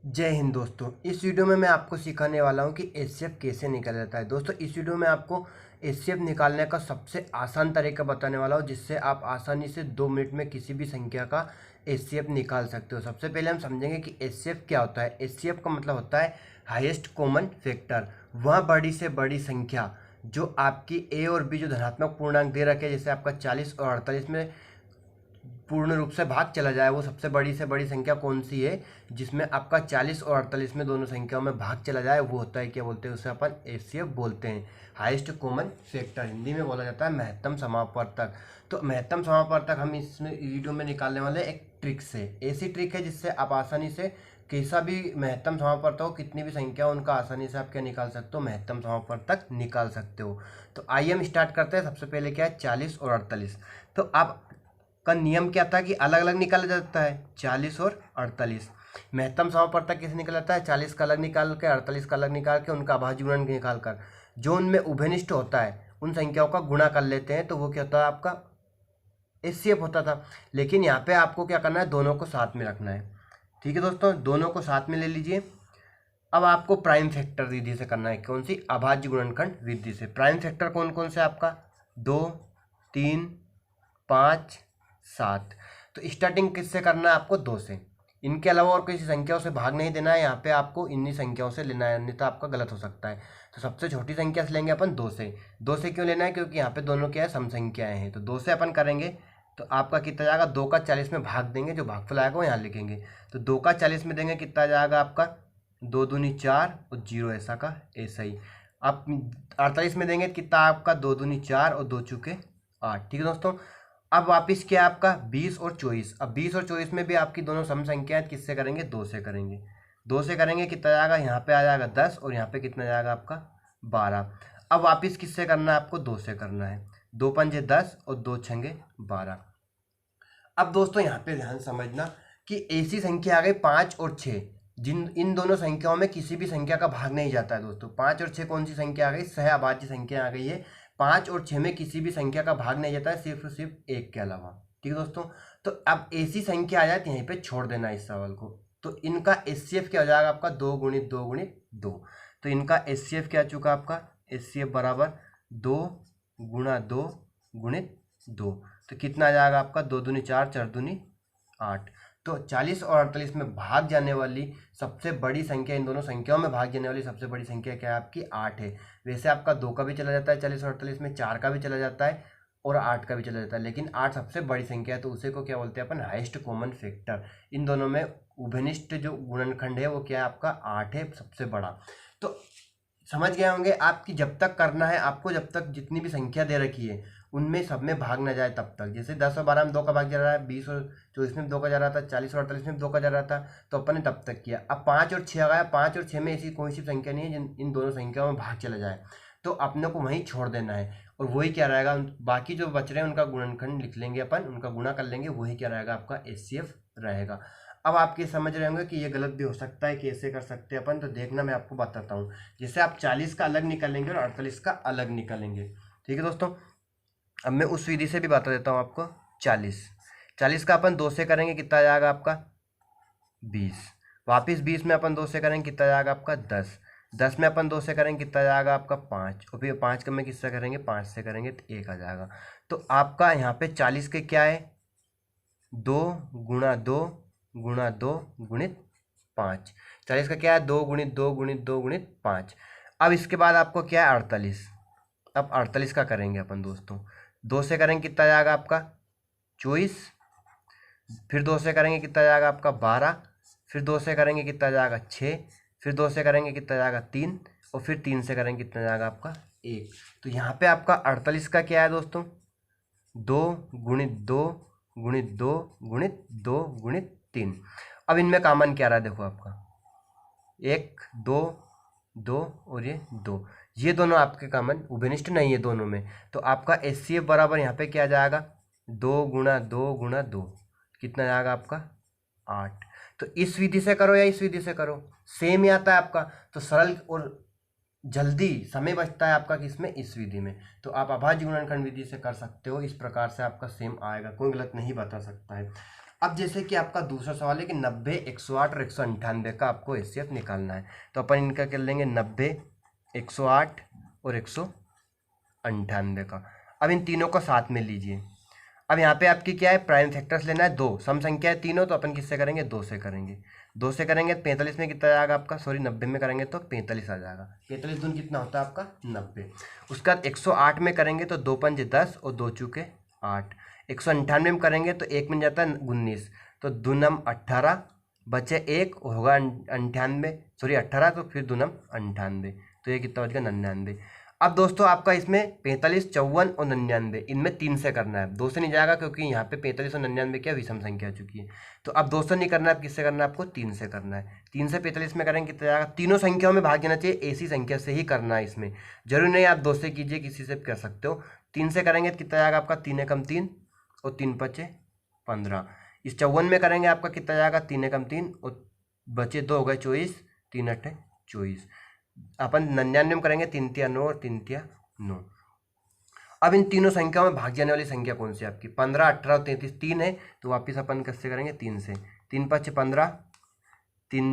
जय हिंद दोस्तों। इस वीडियो में मैं आपको सिखाने वाला हूं कि एचसीएफ कैसे निकाला जाता है। दोस्तों इस वीडियो में आपको एचसीएफ निकालने का सबसे आसान तरीका बताने वाला हूं, जिससे आप आसानी से 2 मिनट में किसी भी संख्या का एचसीएफ निकाल सकते हो। सबसे पहले हम समझेंगे कि एचसीएफ क्या होता है। एचसीएफ का मतलब होता है हाईएस्ट कॉमन फैक्टर, वह बड़ी से बड़ी संख्या जो आपकी ए और बी जो धनात्मक पूर्णांक दे रखे हैं, जैसे आपका 40 और 48 में पूर्ण रूप से भाग चला जाए, वो सबसे बड़ी से बड़ी संख्या कौन सी है जिसमें आपका 40 और 48 में दोनों संख्याओं में भाग चला जाए, वो होता है क्या बोलते हैं, उसे अपन एचसीएफ बोलते हैं। हाईएस्ट कॉमन फैक्टर हिंदी में बोला जाता है महत्तम समापवर्तक। तो महत्तम समापवर्तक हम इसमें वीडियो में निकालने वाले एक ट्रिक से, ऐसी ट्रिक है जिससे आप आसानी से कैसा भी महत्तम समापवर्तक हो, कितनी भी संख्या हो, उनका आसानी से आप क्या निकाल सकते हो, महत्तम समापवर्तक निकाल सकते हो। तो आइए हम स्टार्ट करते हैं। सबसे पहले क्या है, 40 और 48। तो आप का नियम क्या था कि अलग अलग निकाला जाता है, 40 और 48। महत्तम समापवर्तक कैसे निकल जाता है, 40 का अलग निकाल के 48 का अलग निकाल के उनका अभाज्य गुणन निकाल कर जो उनमें उभयनिष्ठ होता है उन संख्याओं का गुणा कर लेते हैं, तो वो क्या होता है, आपका एचसीएफ होता था। लेकिन यहाँ पे आपको क्या करना है, दोनों को साथ में रखना है। ठीक है दोस्तों, दोनों को साथ में ले लीजिए। अब आपको प्राइम फैक्टर विधि से करना है। कौन सी, अभाज्य गुणनखंड विधि से। प्राइम फैक्टर कौन कौन से आपका, 2, 3, 5, 7। तो स्टार्टिंग किससे करना है, आपको 2 से। इनके अलावा और किसी संख्याओं से भाग नहीं देना है, यहाँ पे आपको इन्हीं संख्याओं से लेना है, अन्यथा आपका गलत हो सकता है। तो सबसे छोटी संख्या से लेंगे अपन 2 से। 2 से क्यों लेना है, क्योंकि यहाँ पे दोनों क्या है, सम संख्याएं हैं। तो 2 से अपन करेंगे तो आपका कितना जाएगा, 2 का 40 में भाग देंगे, जो भागफल आएगा वो यहाँ लिखेंगे। तो 2 का 40 में देंगे, कितना जाएगा आपका, 2 दूनी 4 और 0 ऐसा का ऐसा ही। आप 48 में देंगे, कितना आपका, 2 दूनी 4 और 2 चुके 8। ठीक है दोस्तों। अब वापिस क्या है आपका, 20 और 24। अब 20 और 24 में भी आपकी दोनों सम संख्याएं किससे करेंगे, 2 से करेंगे। 2 से करेंगे, कितना जाएगा, यहाँ पे आ जाएगा 10 और यहाँ पे कितना जाएगा आपका 12। अब वापिस किससे करना है, आपको 2 से करना है। 2 पंजे 10 और 2 छंगे 12। अब दोस्तों यहाँ पे ध्यान समझना कि ऐसी संख्या आ गई 5 और 6, जिन इन दोनों संख्याओं में किसी भी संख्या का भाग नहीं जाता है। दोस्तों 5 और 6 कौन सी संख्या आ गई, सह अभाज्य संख्या आ गई है। 5 और 6 में किसी भी संख्या का भाग नहीं जाता है, सिर्फ और सिर्फ 1 के अलावा। ठीक है दोस्तों। तो अब ऐसी संख्या आ जाए तो यहीं पे छोड़ देना इस सवाल को। तो इनका एचसीएफ क्या हो जाएगा आपका, 2 गुणित 2 गुणित 2। तो इनका एचसीएफ क्या आ चुका आपका, एचसीएफ बराबर 2 गुणा 2 गुणित 2। तो कितना आ जाएगा आपका, 2 दूनी 4, 4 दूनी 8। तो 40 और 48 में भाग जाने वाली सबसे बड़ी संख्या, इन दोनों संख्याओं में भाग जाने वाली सबसे बड़ी संख्या क्या है, आपकी 8 है। वैसे आपका 2 का भी चला जाता है 40 और 48 में, 4 का भी चला जाता है और 8 का भी चला जाता है, लेकिन 8 सबसे बड़ी संख्या है, तो उसे को क्या बोलते हैं अपन, हाईएस्ट कॉमन फैक्टर। इन दोनों में उभयनिष्ठ जो गुणनखंड है वो क्या है, आपका 8 है, सबसे बड़ा। तो समझ गए होंगे आपकी, जब तक करना है आपको, जब तक जितनी भी संख्या दे रखी है उनमें सब में भाग ना जाए तब तक। जैसे 10 और 12 में 2 का भाग जा रहा है, 20 और 24 में 2 का जा रहा था, 40 और 48 में 2 का जा रहा था, तो अपन ने तब तक किया। अब 5 और 6 आ गया, 5 और 6 में ऐसी कोई सी संख्या नहीं है जिन इन दोनों संख्याओं में भाग चला जाए, तो अपने को वहीं छोड़ देना है। और वही क्या रहेगा, बाकी जो बच रहे हैं उनका गुणनखंड लिख लेंगे अपन, उनका गुणा कर लेंगे, वही क्या रहेगा, आपका एचसीएफ रहेगा। अब आप ये समझ रहे होंगे कि ये गलत भी हो सकता है, कैसे कर सकते हैं अपन, तो देखना मैं आपको बताता हूँ। जैसे आप 40 का अलग निकालेंगे और 48 का अलग निकालेंगे। ठीक है दोस्तों। अब मैं उस विधि से भी बता देता हूँ आपको। 40 का अपन 2 से करेंगे, कितना जाएगा आपका 20। वापिस 20 में अपन 2 से करेंगे, कितना जाएगा आपका 10। 10 में अपन 2 से करेंगे, कितना जाएगा आपका 5। और फिर 5 का में किससे करेंगे, 5 से करेंगे तो 1 आ जाएगा। तो आपका यहाँ पे 40 के क्या है, 2 गुणा 2 गुणा 2 गुणित 5। 40 का क्या है, 2 गुणित 2 गुणित 2 गुणित 5। अब इसके बाद आपको क्या है, 48। अब 48 का करेंगे अपन दोस्तों, 2 से करेंगे, कितना जाएगा आपका 24। फिर 2 से करेंगे, कितना जाएगा आपका 12। फिर 2 से करेंगे, कितना जाएगा 6। फिर 2 से करेंगे, कितना जाएगा 3। और फिर 3 से करेंगे, कितना जाएगा आपका 1। तो यहाँ पे आपका 48 का क्या है दोस्तों, 2 गुणित 2 गुणित 2 गुणित 2 गुणित 3। अब इनमें कॉमन क्या रहा है, देखो आपका 1 2 2 और ये 2, ये दोनों आपके कॉमन उभयनिष्ठ नहीं है दोनों में। तो आपका एचसीएफ बराबर यहाँ पे क्या जाएगा, 2 गुणा 2 गुणा 2, कितना जाएगा आपका 8। तो इस विधि से करो या इस विधि से करो, सेम ही आता है आपका। तो सरल और जल्दी समय बचता है आपका किसमें, इस विधि में। तो आप अभाज्य गुणनखंड विधि से कर सकते हो, इस प्रकार से आपका सेम आएगा, कोई गलत नहीं बता सकता है। अब जैसे कि आपका दूसरा सवाल है कि 90, 108 और 198 का आपको एचसीएफ निकालना है, तो अपन इनका कर लेंगे 90, 108 और 198 का। अब इन तीनों को साथ में लीजिए। अब यहाँ पे आपकी क्या है, प्राइम फैक्टर्स लेना है, 2 सम संख्या है तीनों, तो अपन किससे करेंगे, 2 से करेंगे। 2 से करेंगे तो 45 में कितना जाएगा आपका, सॉरी 90 में करेंगे तो 45 आ जाएगा। 45 दून कितना होता है आपका 90। उसके बाद 108 में करेंगे तो 2 पंजे 10 और 2 चूके 8। 198 में करेंगे तो 1 में जाता है 19, तो दूनम 18 बचे 1 होगा 98, सॉरी 18, तो फिर दूनम 98, तो ये कितना बच गया 99। अब दोस्तों आपका इसमें 45, 54 और 99 इनमें 3 से करना है, 2 से नहीं जाएगा क्योंकि यहाँ पे 45 और 99 क्या विषम संख्या हो चुकी है। तो अब 2 से नहीं करना है, अब किससे करना है, आपको 3 से करना है। 3 से 45 में करेंगे कितना जाएगा, तीनों संख्याओं में भाग देना चाहिए, ऐसी संख्या से ही करना है, इसमें जरूरी नहीं आप 2 से कीजिए, किसी से कर सकते हो। 3 से करेंगे तो कितना जाएगा आपका, 3 एकम 3 और 3 पचे 15। इस 54 में करेंगे आपका कितना जाएगा, 3 एकम 3 और बचे 2 हो गए 24, 3 अट्ठे 24। अपन 99 में करेंगे 3 तिया 9 और 3 तिया 9। अब इन तीनों संख्याओं में भाग जाने वाली संख्या कौन सी आपकी, 15, 18 और 33, 3 है, तो वापिस अपन कैसे करेंगे 3 से। 3 पच 15, 3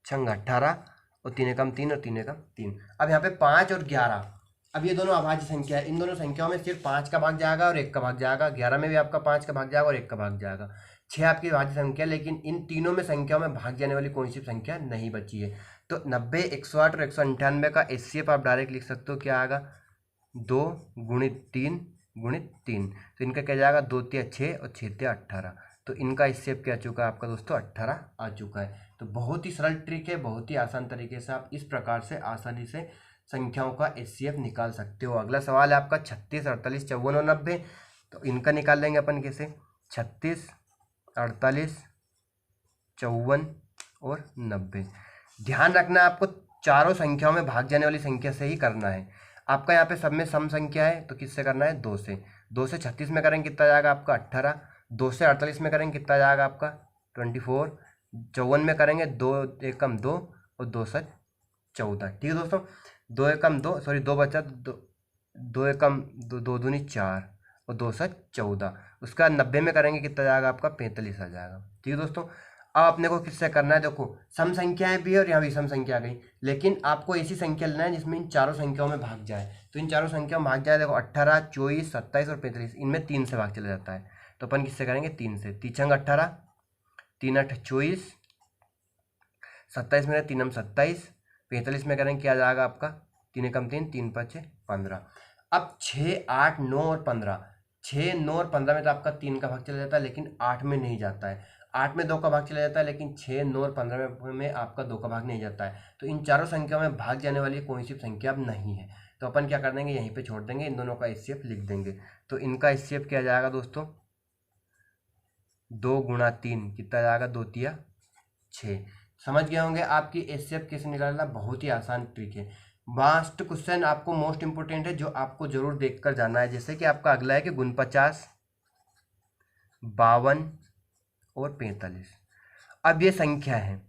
छंग 18 और 3 एकम 3 और 3 एकम 3। अब यहाँ पे 5 और 11, अब ये दोनों अभाज्य संख्या है, इन दोनों संख्याओं में सिर्फ 5 का भाग जाएगा और 1 का भाग जाएगा। 11 में भी आपका 5 का भाग जाएगा और 1 का भाग जाएगा। 6 आपकी अभाज्य संख्या, लेकिन इन तीनों में संख्याओं में भाग जाने वाली कौन सी संख्या नहीं बची है। तो 90, 108 और 198 का एचसीएफ आप डायरेक्ट लिख सकते हो, क्या आएगा 2 गुणित 3 गुणित 3, तो इनका क्या जाएगा 2 तिया 6 और 6 तिया 18, तो इनका एचसीएफ क्या आ चुका है आपका दोस्तों 18 आ चुका है। तो बहुत ही सरल ट्रिक है, बहुत ही आसान तरीके से आप इस प्रकार से आसानी से संख्याओं का एचसीएफ निकाल सकते हो। अगला सवाल है आपका 36, 48, 54 और 90, तो इनका निकाल लेंगे अपन कैसे, 36, 48, 54 और 90। ध्यान रखना आपको चारों संख्याओं में भाग जाने वाली संख्या से ही करना है। आपका यहाँ पे सब में सम संख्या है, तो किससे करना है 2 से। 2 से 36 में करेंगे कितना जाएगा आपका 18। 2 से 48 में करेंगे कितना जाएगा आपका 24। 54 में करेंगे 2 एकम 2 और 2 से 14। ठीक है दोस्तों, 2 एकम 2, सॉरी 2 बचा, 2 एकम 2, 2 दूनी 4 और 2 से 14। उसका 90 में करेंगे कितना जाएगा आपका 45 आ जाएगा। ठीक है दोस्तों, अब अपने को किससे करना है, देखो सम संख्याएं भी और यहाँ विषम संख्या आ गई, लेकिन आपको ऐसी संख्या लेना है जिसमें इन चारों संख्याओं में भाग जाए। तो इन चारों संख्याओं में भाग जाए, देखो 18, 24, 27 और 45, इनमें 3 से भाग चला जाता है, तो अपन किससे करेंगे 3 से। 3 18, 3 8 24, 27 में 3 27, 45 में करेंगे क्या जाएगा आपका 3 एकम 3, 3 5 15। अब 6, 8, 9 और 15, 6, 9 और 15 में तो आपका 3 का भाग चला जाता है, लेकिन 8 में नहीं जाता है। 8 में 2 का भाग चला जाता है, लेकिन 6, 9 और 15 में आपका 2 का भाग नहीं जाता है। तो इन चारों संख्याओं में भाग जाने वाली कोई सी संख्या अब नहीं है, तो अपन क्या कर देंगे यहीं पे छोड़ देंगे, इन दोनों का एचसीएफ लिख देंगे। तो इनका एचसीएफ क्या जाएगा दोस्तों, 2 गुणा 3 कितना जाएगा 2 तिया 6। समझ गए होंगे आपकी एचसीएफ कैसे निकालना, बहुत ही आसान ट्रिक है। लास्ट क्वेश्चन आपको मोस्ट इंपोर्टेंट है, जो आपको जरूर देखकर जाना है। जैसे कि आपका अगला है कि 49, 52 और 45। अब ये संख्या है,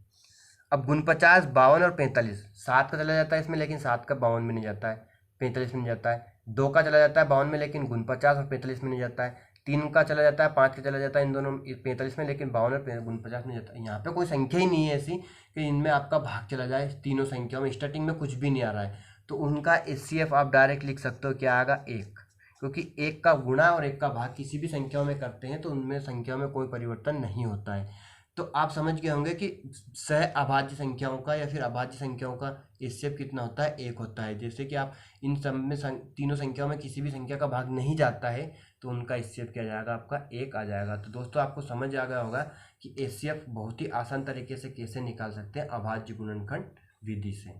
अब 49, 52 और 45, 7 का चला जाता है इसमें, लेकिन 7 का 52 में नहीं जाता है, 45 में नहीं जाता है। 2 का चला जाता है 52 में, लेकिन 49 और 45 में नहीं जाता है। 3 का चला जाता है, 5 का चला जाता है इन दोनों 45 में, लेकिन 52 और 49 में जाता है। यहाँ पे कोई संख्या ही नहीं है ऐसी कि इनमें आपका भाग चला जाए। तीनों संख्याओं में स्टार्टिंग में कुछ भी नहीं आ रहा है, तो उनका एचसीएफ आप डायरेक्ट लिख सकते हो, क्या आएगा 1, क्योंकि 1 का गुणा और 1 का भाग किसी भी संख्याओं में करते हैं तो उनमें संख्याओं में कोई परिवर्तन नहीं होता है। तो आप समझ गए होंगे कि सह अभाज्य संख्याओं का या फिर अभाज्य संख्याओं का एचसीएफ कितना होता है 1 होता है। जैसे कि आप इन सब में तीनों संख्याओं में किसी भी संख्या का भाग नहीं जाता है, तो उनका एचसीएफ क्या जाएगा आपका 1 आ जाएगा। तो दोस्तों आपको समझ आ गया होगा कि एचसीएफ बहुत ही आसान तरीके से कैसे निकाल सकते हैं अभाज्य गुणनखंड विधि से।